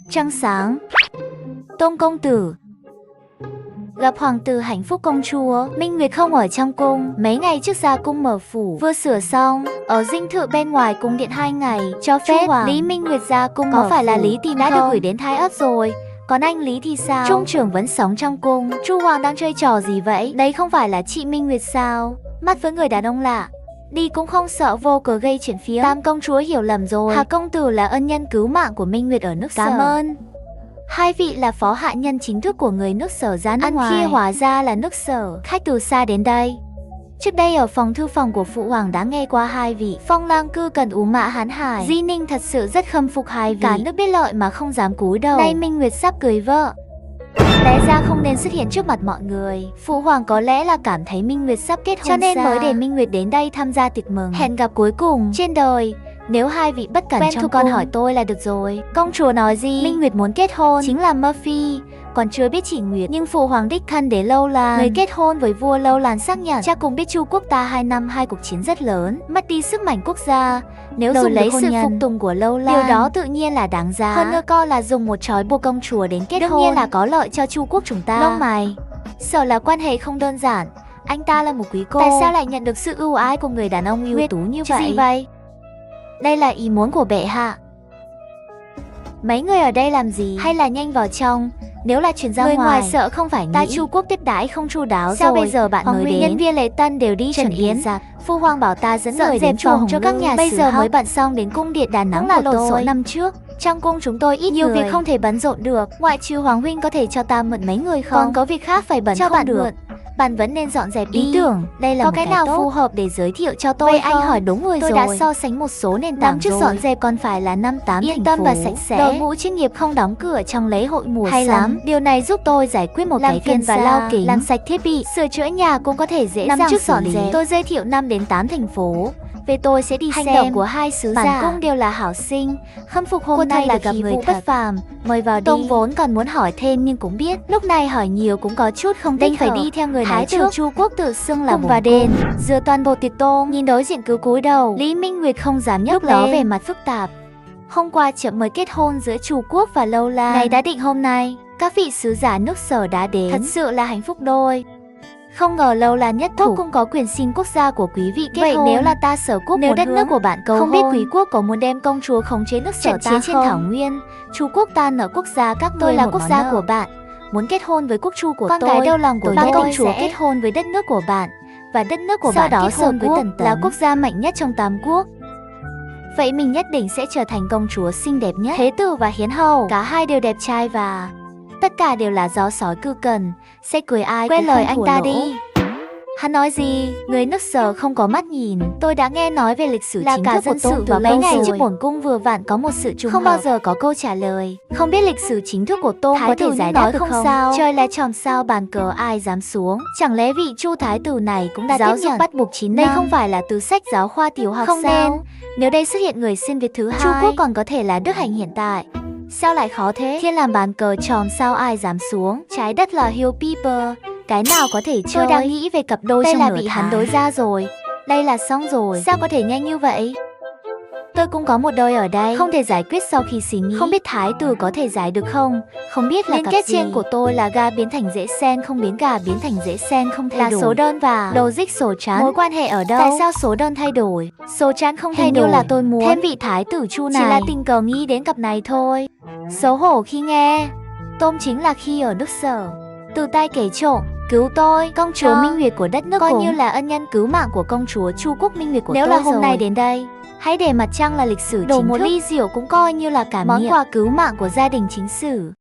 Trăng sáng. Tôm công tử gặp hoàng tử hạnh phúc công chúa. Minh Nguyệt không ở trong cung, mấy ngày trước ra cung mở phủ, vừa sửa xong, ở dinh thự bên ngoài cung điện 2 ngày, cho phép Lý Minh Nguyệt ra cung. Có phải là Lý tìm đã được gửi đến Thái Ất rồi? Còn anh Lý thì sao? Trung trưởng vẫn sống trong cung. Chu Hoàng đang chơi trò gì vậy? Đấy không phải là chị Minh Nguyệt sao? Mắt với người đàn ông lạ, đi cũng không sợ vô cớ gây chuyện phía. Tam công chúa hiểu lầm rồi. Hà công tử là ân nhân cứu mạng của Minh Nguyệt ở nước Sở. Cảm ơn. Hai vị là phó hạ nhân chính thức của người nước Sở ra nước ngoài. Kia hóa ra là nước Sở, khách từ xa đến đây. Trước đây ở phòng thư phòng của Phụ Hoàng đã nghe qua hai vị phong lang cư cần ú mã hán hải. Di Ninh thật sự rất khâm phục hai vị. Cả nước biết lợi mà không dám cúi đầu. Nay Minh Nguyệt sắp cưới vợ, lẽ ra không nên xuất hiện trước mặt mọi người. Phụ Hoàng có lẽ là cảm thấy Minh Nguyệt sắp kết hôn cho nên mới để Minh Nguyệt đến đây tham gia tiệc mừng. Hẹn gặp cuối cùng trên đời. Nếu hai vị bất cẩn trong con hỏi tôi là được rồi. Công chúa nói gì? Minh Nguyệt muốn kết hôn chính là Murphy, còn chưa biết chỉ Nguyệt. Nhưng Phụ Hoàng đích thân đế Lâu Lan, người kết hôn với vua Lâu Lan xác nhận. Chắc cũng biết Chu quốc ta 2 năm 2 cuộc chiến rất lớn, mất đi sức mạnh quốc gia. Nếu dùng lấy sự phục tùng của Lâu Lan, điều đó tự nhiên là đáng giá. Hơn nữa coi là dùng một trói buộc công chúa đến kết hôn, đương nhiên là có lợi cho Chu quốc chúng ta. Lông mày, sợ là quan hệ không đơn giản. Anh ta là một quý cô, tại sao lại nhận được sự ưu ái của người đàn ông ưu tú như vậy? Gì vậy? Đây là ý muốn của bệ hạ. Mấy người ở đây làm gì? Hay là nhanh vào trong? Nếu là chuyển ra ngoài sợ không phải nghĩ ta Chu quốc tiếp đãi không chu đáo. Sao rồi bây giờ bạn mới đến? Nhân viên lễ tân đều đi chuẩn yến. Phu Hoàng bảo ta dẫn người đến chùa Hồng cho các nhà bây giờ mới bận xong đến cung điện Đà Nẵng của tôi. Năm trước trong cung chúng tôi ít nhiều việc không thể bận rộn được, ngoại trừ Hoàng huynh có thể cho ta mượn mấy người không? Còn có việc khác phải bận cho không bạn được. Bạn vẫn nên dọn dẹp đi. Ý tưởng đây là có một cái nào tốt phù hợp để giới thiệu cho tôi? Vậy anh hỏi đúng người rồi. Tôi đã so sánh một số nền tảng trước rồi. Dọn dẹp còn phải là 5-8 yên tâm và sạch sẽ. Đội ngũ chuyên nghiệp không đóng cửa trong lễ hội mùa hay lắm. Điều này giúp tôi giải quyết một cái phiền và lao kính, làm sạch thiết bị, sửa chữa nhà cũng có thể dễ dàng xử lý. Tôi giới thiệu 5 đến 8 thành phố. Về tôi sẽ đi xem. Hành động của hai sứ giả cung đều là hảo sinh. Khâm phục hôm nay là gặp người bất phàm. Mời vào đi. Tông vốn còn muốn hỏi thêm nhưng cũng biết lúc này hỏi nhiều cũng có chút không thích hợp. Phải đi theo người này trước. Chu quốc tự xưng là và đền dựa toàn bộ tiệc tôm. Nhìn đối diện cứ cúi đầu. Lý Minh Nguyệt không dám nhấc lên, về mặt phức tạp. Hôm qua chậm mới kết hôn giữa Chu quốc và Lâu Lan, ngày đã định hôm nay. Các vị sứ giả nước Sở đã đến, thật sự là hạnh phúc đôi. Không ngờ Lâu Lan nhất thúc cũng có quyền xin quốc gia của quý vị kết vậy hôn. Nếu là ta Sở quốc, nếu đất nước của bạn cầu không biết quý quốc có muốn đem công chúa khống chế nước Sở ta chiến trên thảo nguyên. Chu quốc ta nợ quốc gia các tôi là quốc gia của bạn, muốn kết hôn với quốc chu của con tôi. Con cái đau lòng của tôi công chúa kết hôn với đất nước của bạn, và đất nước của bạn đó kết hôn với Tần Tấn là quốc gia mạnh nhất trong 8 quốc. Vậy mình nhất định sẽ trở thành công chúa xinh đẹp nhất. Thế tử và hiến hầu cả hai đều đẹp trai và tất cả đều là do sói cư cần. Sẽ cười ai quên lời anh ta đi. Hắn nói gì? Người nước Sở không có mắt nhìn. Tôi đã nghe nói về lịch sử là chính thức của Tôm và mấy ngày trước bổn cung vừa vặn có một sự trùng hợp. Không bao giờ có câu trả lời. Không biết lịch sử chính thức của Tôm có thể giải đáp được không? Sao? Trời là tròm sao bàn cờ ai dám xuống? Chẳng lẽ vị Chu thái tử này cũng đã giáo dục bắt buộc 9 năm? Đây không phải là từ sách giáo khoa tiểu học không sao? Nên. Nếu đây xuất hiện người xuyên Việt thứ hai, Chu quốc còn có thể là Đức Hạnh hiện tại. Sao lại khó thế? Thiên làm bàn cờ tròn sao ai dám xuống? Trái đất là Hill Piper, cái nào có thể chơi? Tôi đang nghĩ về cặp đôi đây trong là bị hắn đối ra rồi. Đây là xong rồi. Sao có thể nhanh như vậy? Tôi cũng có một đôi ở đây, không thể giải quyết sau khi suy nghĩ. Không biết thái tử có thể giải được không? Không biết là liên kết trên của tôi là gà biến thành dễ sen không biến gà biến thành dễ sen không thay đổi. Là số đơn và logic số chán. Mối quan hệ ở đâu? Tại sao số đơn thay đổi? Số chán không thay đổi. Như là tôi muốn thêm vị thái tử Chu này. Chỉ là tình cờ nghĩ đến cặp này thôi. Xấu hổ khi nghe. Tôm chính là khi ở nước Sở từ tay kẻ trộm cứu tôi. Công chúa Minh Nguyệt của đất nước coi như là ân nhân cứu mạng của công chúa Chu quốc Minh Nguyệt của tôi. Nếu là hôm nay đến đây, hãy để mặt trăng là lịch sử đổ một ly rượu cũng coi như là cảm món quà cứu mạng của gia đình chính sử.